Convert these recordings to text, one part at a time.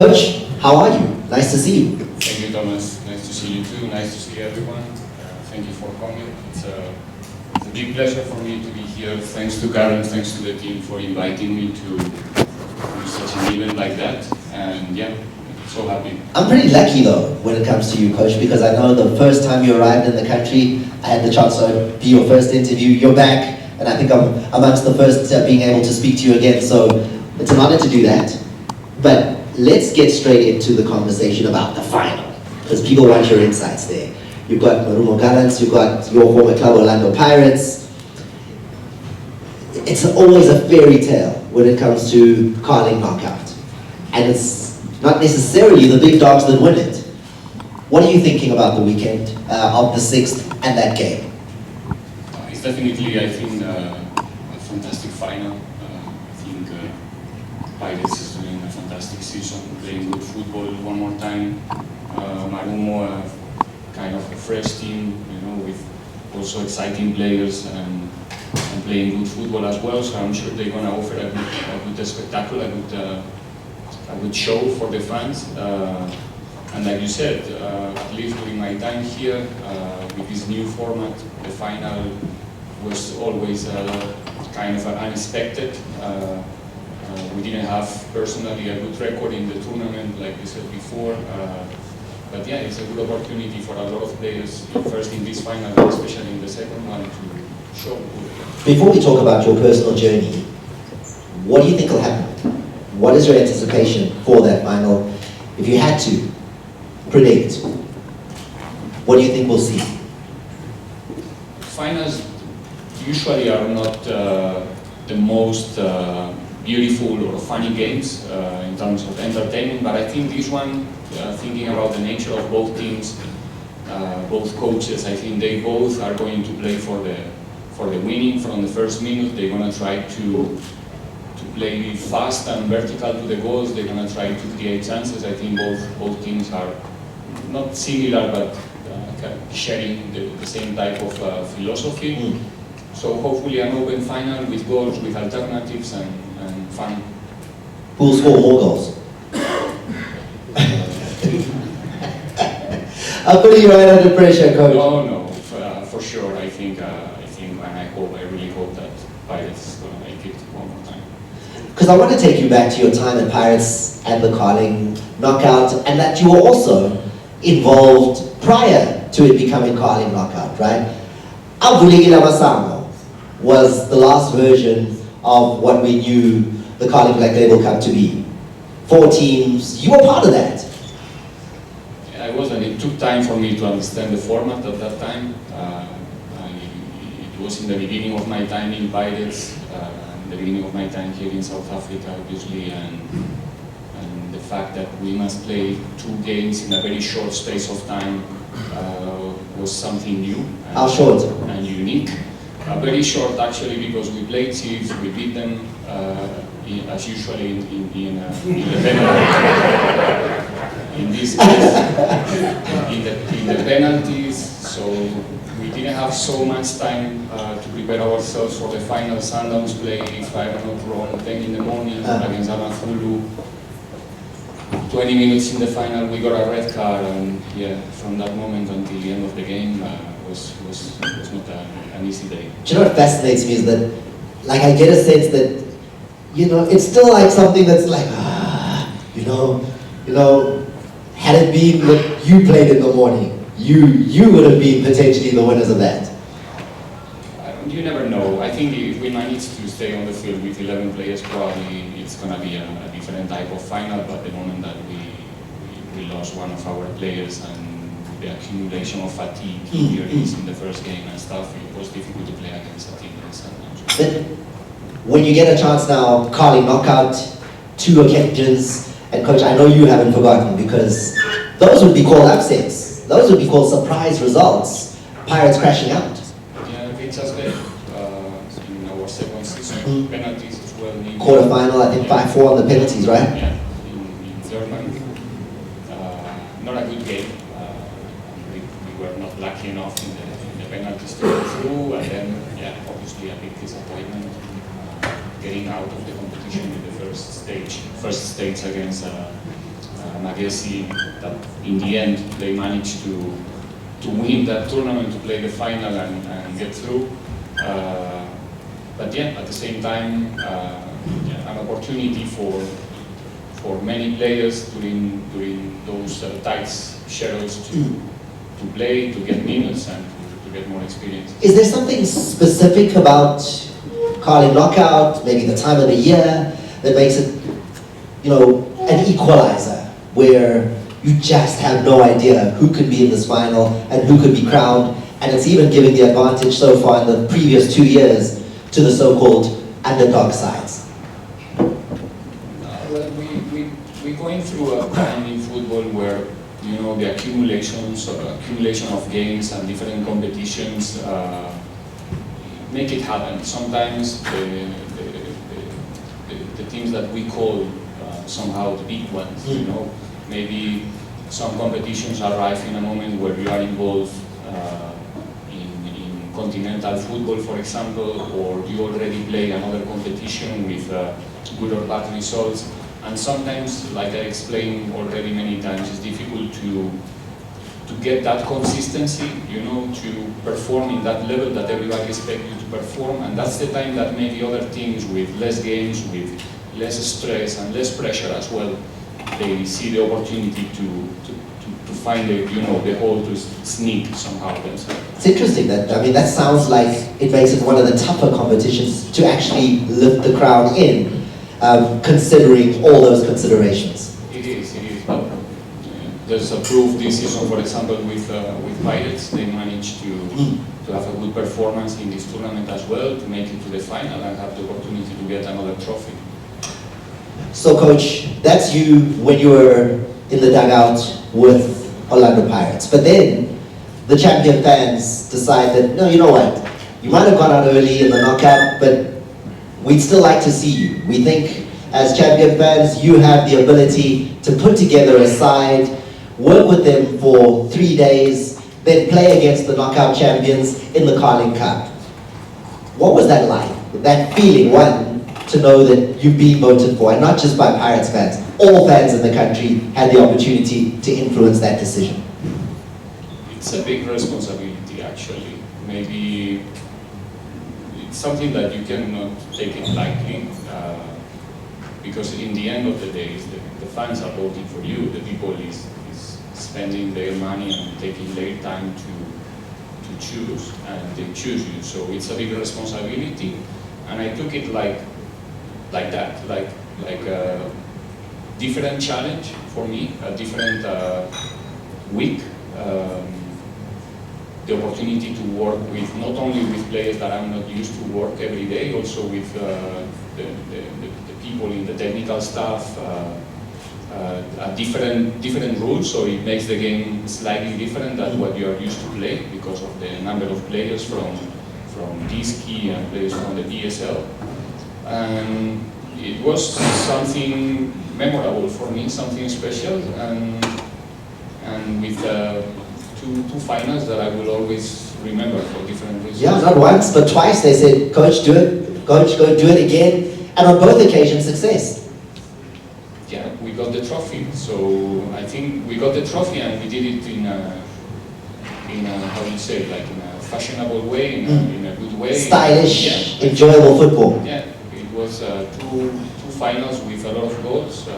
Coach, how are you? Nice to see you. Thank you, Thomas. Nice to see you too. Nice to see everyone. Thank you for coming. It's a big pleasure for me to be here. Thanks to Karen, thanks to the team for inviting me to such an event like that. And yeah, so happy. I'm pretty lucky though when it comes to you, Coach, because I know the first time you arrived in the country, I had the chance to be your first interview. You're back, and I think I'm amongst the first being able to speak to you again. So it's an honor to do that. But let's get straight into the conversation about the final, because people want your insights there. You've got Marumo Gallants, you've got your former club Orlando Pirates. It's always a fairy tale when it comes to Carling knockout. And it's not necessarily the big dogs that win it. What are you thinking about the weekend of the 6th and that game? It's definitely, I think, a fantastic final. I think Pirates is doing a fantastic season, playing good football one more time. Marumo, kind of a fresh team, with also exciting players and playing good football as well. So I'm sure they're going to offer a good spectacle, a good show for the fans. And like you said, at least during my time here, with this new format, the final was always kind of unexpected. We didn't have personally a good record in the tournament, like you said before. But yeah, it's a good opportunity for a lot of players, first in this final, but especially in the second one, to show. Before we talk about your personal journey, what do you think will happen? What is your anticipation for that final? If you had to predict, what do you think we'll see? Finals usually are not the most beautiful or funny games in terms of entertainment, but I think this one, thinking about the nature of both teams, both coaches, I think they both are going to play for the winning from the first minute. They're going to try to play fast and vertical to the goals. They're going to try to create chances. I think both teams are not similar, but sharing the same type of philosophy. So hopefully an open final with goals, with alternatives and fun. Who'll score more goals? I'm putting you right under pressure, Coach. No, for sure. I think, and I really hope that Pirates is going to make it one more time. Because I want to take you back to your time at Pirates and the Carling knockout, and that you were also involved prior to it becoming Carling knockout, right? Avuligila Masango was the last version of what we knew the Carling Black Label Cup to be. 4 teams, you were part of that. Yeah, I wasn't. It took time for me to understand the format at that time. It was in the beginning of my time in Pirates, the beginning of my time here in South Africa, obviously, and the fact that we must play 2 games in a very short space of time was something new. How short? And unique. Very short, actually, because we played Chiefs, we beat them as usually in the penalty. In this case, in the penalties, so we didn't have so much time to prepare ourselves for the final. Sundowns play, if I'm not wrong, 10 in the morning against Amafulu. 20 minutes in the final, we got a red card, and yeah, from that moment until the end of the game was not an easy day. Do you know what fascinates me is that, like, I get a sense that, it's still like something that's like, had it been that you played in the morning, you would have been potentially the winners of that. You never know. I think if we manage to stay on the field with 11 players, probably it's going to be a different type of final, but the moment that we lost one of our players and the accumulation of fatigue, injuries in the first game and stuff, it was difficult to play against a team like Sundowns. But when you get a chance now, Carling knockout, 2 occasions, and Coach, I know you haven't forgotten, because those would be called upsets. Those would be called surprise results. Pirates crashing out. Yeah, it's just there. In our second season, penalties as well. Quarterfinal, I think 5-4 on the penalties, right? Yeah, in Germany. Not a good game. We were not lucky enough in the penalties to go through, and then, yeah, obviously a big disappointment. Getting out of the competition in the first stage against Mzansi, that in the end they managed to win that tournament, to play the final and get through. But yeah, at the same time, an opportunity for many players during those tight schedules to play, to get minutes, and to get more experience. Is there something specific about Carling knockout, maybe the time of the year, that makes it, an equalizer, where you just have no idea who could be in this final and who could be crowned, and it's even giving the advantage so far in the previous 2 years to the so-called underdog sides? Well, we're going through a time in football where the accumulation of games and different competitions make it happen. Sometimes the teams that we call somehow the big ones, maybe some competitions arrive in a moment where you are involved in continental football, for example, or you already play another competition with good or bad results. And sometimes, like I explained already many times, it's difficult to get that consistency, to perform in that level that everybody expects you to perform. And that's the time that maybe other teams with less games, with less stress and less pressure as well, they see the opportunity to find the hole to sneak somehow themselves. It's interesting that sounds like it makes it one of the tougher competitions to actually lift the crown in. Considering all those considerations. It is. But, there's a proof this season, for example, with Pirates. They managed to have a good performance in this tournament as well, to make it to the final and have the opportunity to get another trophy. So, Coach, that's you when you were in the dugout with Orlando Pirates. But then the champion fans decide that, no, you know what? You might have gone out early in the knockout, but we'd still like to see you. We think as champion fans, you have the ability to put together a side, work with them for 3 days, then play against the knockout champions in the Carling Cup. What was that like? That feeling, one, to know that you've been voted for, and not just by Pirates fans, all fans in the country had the opportunity to influence that decision. It's a big responsibility, actually. Maybe it's something that you cannot take it lightly, because in the end of the day, the fans are voting for you. The people is spending their money and taking their time to choose, and they choose you. So it's a big responsibility, and I took it like that, like a different challenge for me, a different week. The opportunity to work with, not only with players that I'm not used to work every day, also with the people in the technical staff, different rules, so it makes the game slightly different than what you are used to play because of the number of players from this key and players from the PSL. And it was something memorable for me, something special, and with two finals that I will always remember for different reasons. Yeah, not once, but twice they said, Coach, do it. Coach, go do it again. And on both occasions, success. Yeah, we got the trophy. So I think we got the trophy and we did it in a how do you say, like in a fashionable way, in a good way. Stylish, enjoyable football. Yeah, it was two finals with a lot of goals.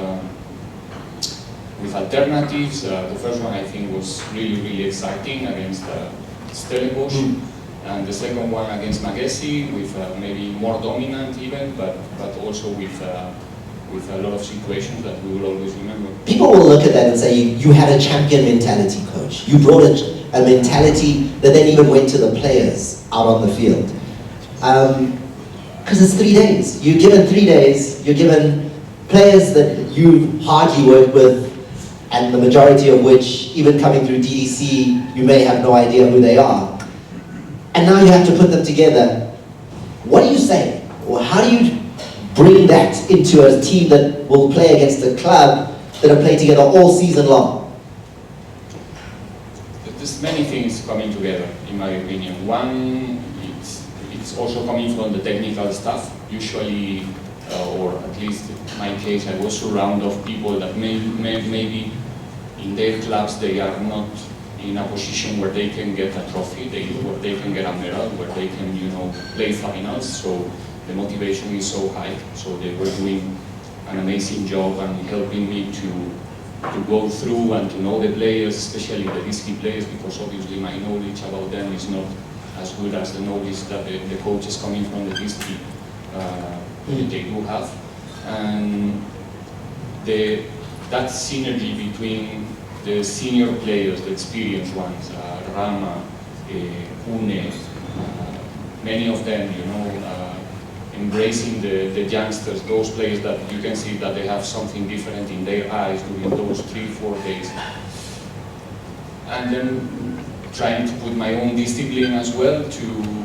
With alternatives. The first one I think was really exciting against Stellenbosch, and the second one against Magesi with maybe more dominant even, but also with a lot of situations that we will always remember. People will look at that and say, you had a champion mentality, Coach. You brought a mentality that then even went to the players out on the field. Because it's 3 days. You're given 3 days, you're given players that you hardly worked with, and the majority of which, even coming through DDC, you may have no idea who they are. And now you have to put them together. What do you say? Or how do you bring that into a team that will play against a club that have played together all season long? There's many things coming together, in my opinion. One, it's also coming from the technical staff. Usually, or at least in my case, I was surrounded of people that maybe in their clubs they are not in a position where they can get a trophy, where they can get a medal, where they can, play finals. So the motivation is so high. So they were doing an amazing job and helping me to go through and to know the players, especially the risky players, because obviously my knowledge about them is not as good as the knowledge that the coaches coming from the history they do have. And that synergy between the senior players, the experienced ones, Rama, Pune, many of them, embracing the youngsters, those players that you can see that they have something different in their eyes during those 3-4 days. And then trying to put my own discipline as well to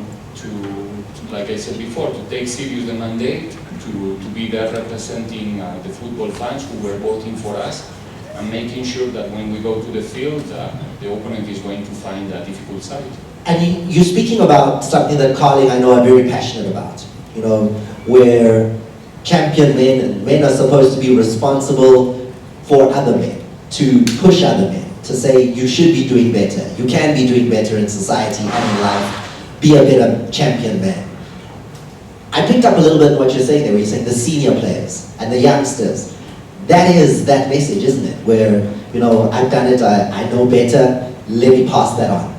like I said before, to take serious the mandate, to be there representing the football fans who were voting for us, and making sure that when we go to the field, the opponent is going to find a difficult side. And you're speaking about something that Carling, I know, are very passionate about. Where champion men and men are supposed to be responsible for other men, to push other men, to say you should be doing better, you can be doing better in society and in life, be a better champion man. I picked up a little bit what you're saying there, where you're saying the senior players and the youngsters. That is that message, isn't it? Where, I've done it, I know better, let me pass that on.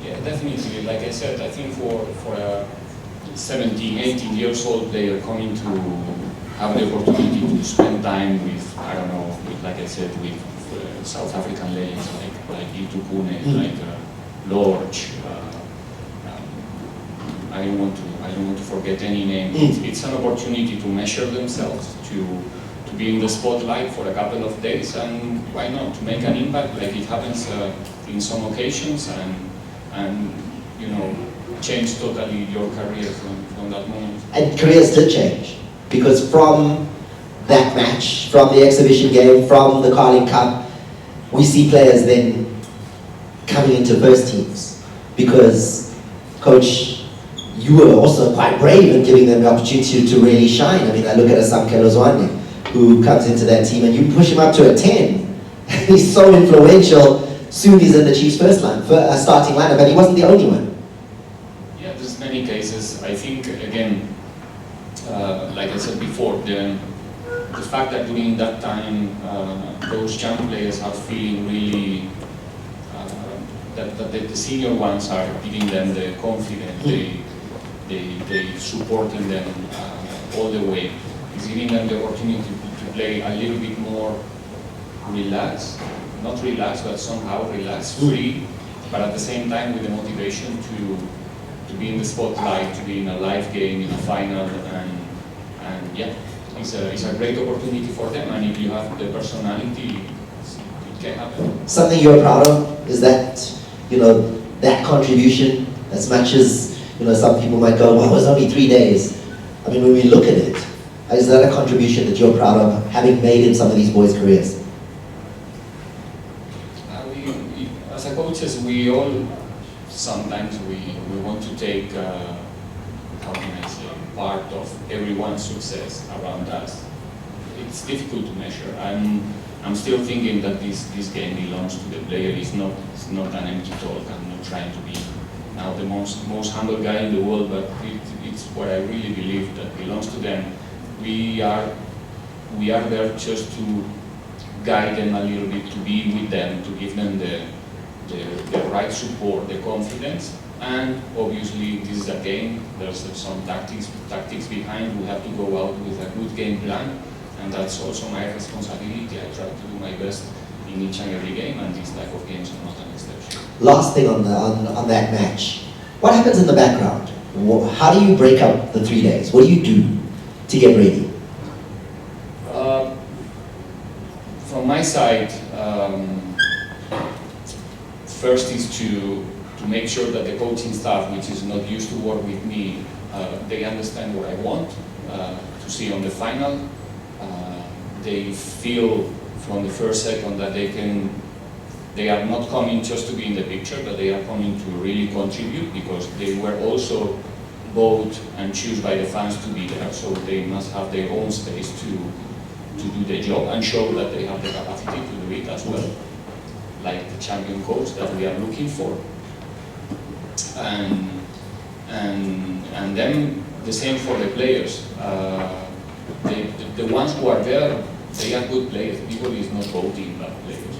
Yeah, definitely. Like I said, I think for a 17, 18 years old player coming to have the opportunity to spend time with, I don't know, like I said, with South African legends like Itu Pune, like Lorch, I don't want to forget any name. It's an opportunity to measure themselves, to be in the spotlight for a couple of days, and why not, to make an impact like it happens in some occasions, and change totally your career from that moment. And careers did change, because from that match, from the exhibition game, from the Carling Cup, we see players then coming into first teams, because Coach, you were also quite brave in giving them the opportunity to really shine. I mean, I look at Samkelo Zwane, who comes into that team, and you push him up to a 10. He's so influential. Soon he's in the Chiefs' first line, starting lineup, but he wasn't the only one. Yeah, there's many cases. I think, again, like I said before, the fact that during that time those young players are feeling really that the senior ones are giving them the confidence, they supporting them all the way. It's giving them the opportunity to play a little bit more relaxed, not relaxed, but somehow relaxed, free, but at the same time with the motivation to be in the spotlight, to be in a live game, in a final, and yeah, it's a great opportunity for them, and if you have the personality, it can happen. Something you're proud of is that, that contribution, as much as, some people might go, well, it was only 3 days. I mean, when we look at it, is that a contribution that you're proud of, having made in some of these boys' careers? As a coaches, we all, sometimes we want to take, how can I say, part of everyone's success around us. It's difficult to measure. I'm still thinking that this game belongs to the player. It's not an empty talk. I'm not trying to be now the most humble guy in the world, but it's what I really believe that belongs to them. We are there just to guide them a little bit, to be with them, to give them the right support, the confidence, and obviously this is a game. There's some tactics behind. We have to go out with a good game plan, and that's also my responsibility. I try to do my best in each and every game, and these type of games are not an exception. Last thing on that match, what happens in the background? How do you break up the 3 days? What do you do to get ready? From my side, first is to make sure that the coaching staff, which is not used to work with me, they understand what I want to see on the final. They feel from the first second that they are not coming just to be in the picture, but they are coming to really contribute, because they were also voted and chosen by the fans to be there, so they must have their own space to do the job and show that they have the capacity to do it as champion coach that we are looking for. And then the same for the players. The ones who are there, they are good players. People is not voting bad players,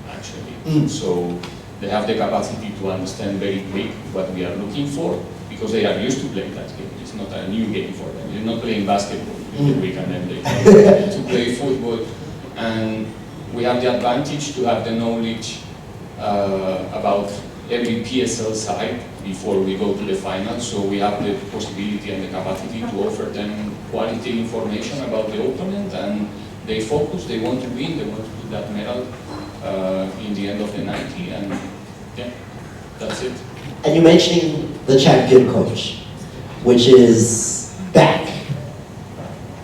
actually. So they have the capacity to understand very quick what we are looking for, because they are used to playing that game. It's not a new game for them. They're not playing basketball in the week and then they come to play football. And we have the advantage to have the knowledge about every PSL side before we go to the final, so we have the possibility and the capacity to offer them quality information about the opponent, and they focus, they want to win, they want to put that medal in the end of the 90, and yeah, that's it. And you're mentioning the champion coach, which is back.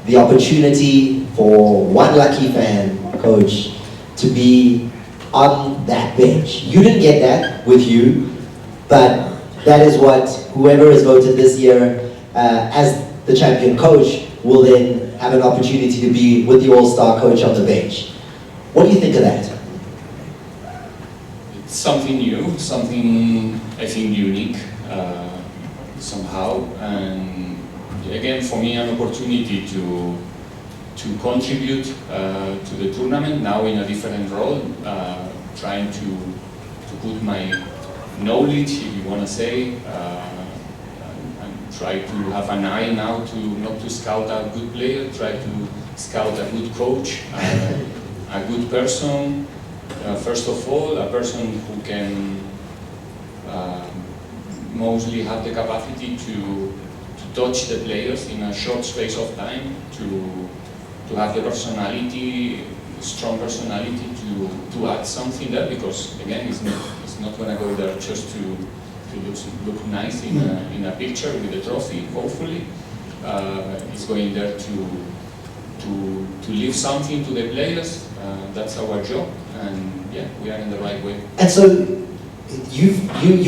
The opportunity for one lucky fan, coach, to be on that bench. You didn't get that with you, but that is what whoever is voted this year as the champion coach will then have an opportunity to be with the all-star coach on the bench. What do you think of that? It's something new, something I think unique somehow, and again for me an opportunity to contribute to the tournament now in a different role, trying to put my knowledge, if you want to say, and try to have an eye now to not to scout a good player, try to scout a good coach, a good person, first of all, a person who can mostly have the capacity to touch the players in a short space of time, to have the personality, strong personality to add something there, because again it's not going to go there just to look nice in a picture with a trophy, hopefully. It's going there to leave something to the players. That's our job, and yeah, we are in the right way. And so you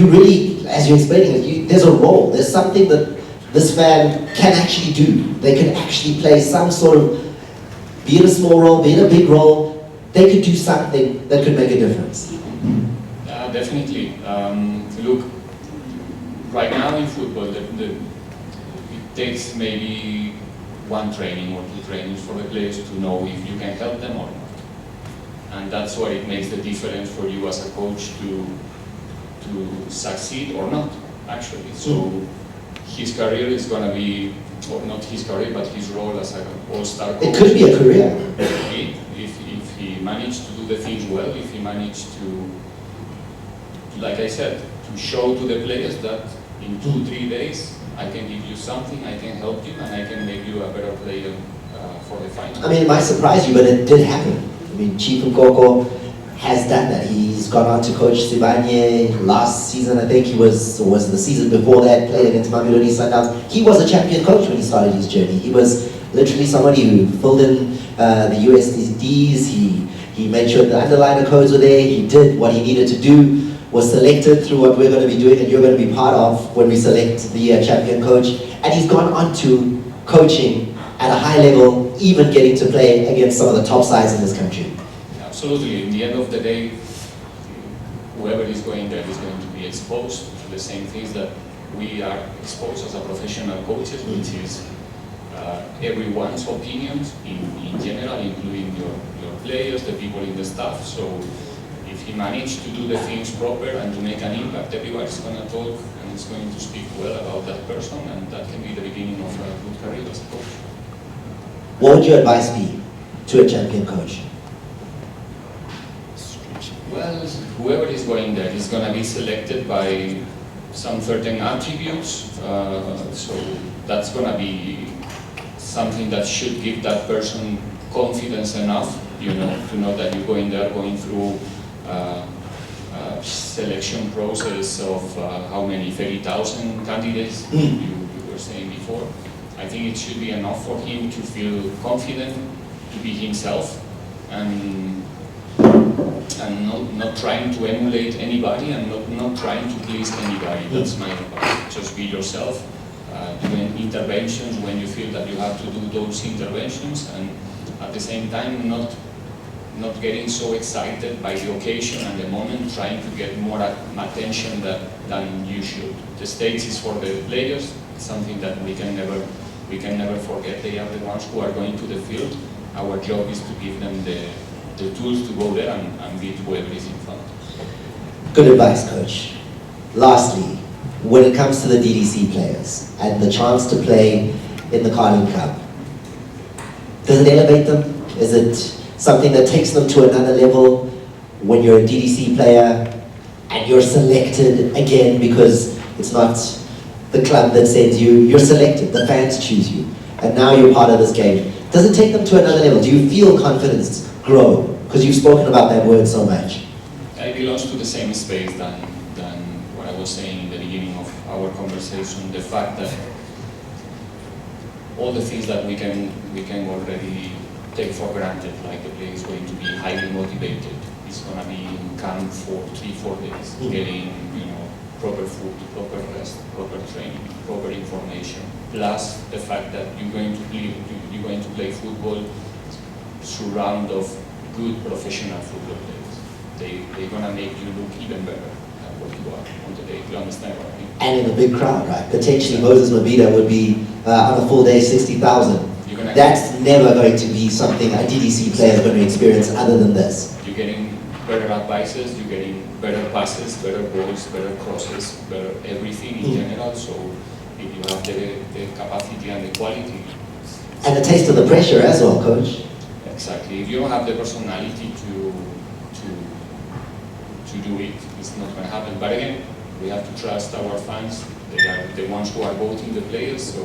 really, as you're explaining it, there's a role, there's something that this fan can actually do. They can actually play some sort of, be it a small role, be it a big role, they could do something that could make a difference. Definitely. Look, right now in football, it takes maybe one training or two trainings for the players to know if you can help them or not. And that's why it makes the difference for you as a coach to succeed or not, actually. So his career is going to be, or not his career, but his role as an all-star coach. It could be a career. If he managed to do the things well, if he managed to, like I said, to show to the players that in 2-3 days I can give you something, I can help you, and I can make you a better player for the final. I mean, it might surprise you, but it did happen. I mean, Chief Nkoko has done that. He's gone on to coach Sibanye last season, I think he was the season before that, played against Mamelodi Sundowns. He was a champion coach when he started his journey. He was literally somebody who filled in the USDs, he made sure the underliner codes were there, he did what he needed to do, was selected through what we're going to be doing and you're going to be part of when we select the champion coach. And he's gone on to coaching at a high level, even getting to play against some of the top sides in this country. Absolutely. In the end of the day, whoever is going there is going to be exposed to the same things that we are exposed as a professional coaches, which is everyone's opinions in general, including your players, the people in the staff. So if he managed to do the things proper and to make an impact, everybody's going to talk and is going to speak well about that person, and that can be the beginning of a good career as a coach. What would your advice be to a champion coach? Well, whoever is going there is going to be selected by some certain attributes, so that's going to be something that should give that person confidence enough, you know, to know that you're going there, going through selection process of how many, 30,000 candidates you were saying before. I think it should be enough for him to feel confident, to be himself, and not trying to emulate anybody, and not trying to please anybody. That's my advice. Just be yourself, doing interventions when you feel that you have to do those interventions, and at the same time not not getting so excited by the occasion and the moment, trying to get more attention than you should. The stage is for the players, it's something that we can never forget. They are the ones who are going to the field. Our job is to give them the tools to go there and beat whoever is in front. Good advice, Coach. Lastly, when it comes to the DDC players and the chance to play in the Carling Cup, does it elevate them? Is it something that takes them to another level when you're a DDC player and you're selected again, because it's not the club that sends you, you're selected, the fans choose you, and now you're part of this game. Does it take them to another level? Do you feel confidence grow? Because you've spoken about that word so much. It belongs to the same space than what I was saying in the beginning of our conversation. The fact that all the things that we can already take for granted, like the player is going to be highly motivated, he's going to be in camp for 3-4 days, getting proper food, proper rest, proper training, proper information, plus the fact that you're going to play football surrounded of good professional football players. They're going to make you look even better than what you are on the day. You understand what I mean? And in a big crowd, right? Potentially Moses Mabida would be on a full day 60,000. That's never going to be something a DDC player is going to experience other than this. You're getting better advices, you're getting better passes, better balls, better crosses, better everything in general. So if you have the capacity and the quality. And a taste of the pressure as well, Coach. Exactly. If you don't have the personality to do it, it's not going to happen. But again, we have to trust our fans. They are the ones who are voting the players. So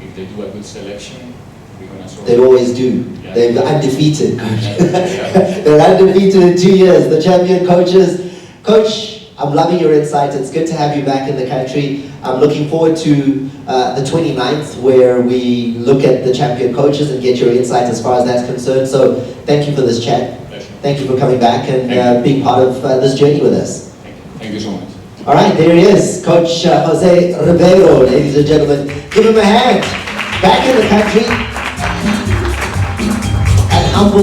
if they do a good selection, we're going to sort. They always do. Yeah. They're undefeated, Coach. Yeah. They're undefeated in 2 years. The champion coaches. Coach, I'm loving your insights. It's good to have you back in the country. I'm looking forward to the 29th, where we look at the champion coaches and get your insights as far as that's concerned. So thank you for this chat. Pleasure. Thank you for coming back and being part of this journey with us. Thank you so much. All right, there he is, Coach Jose Riveiro, ladies and gentlemen. Give him a hand. Back in the country. And humble.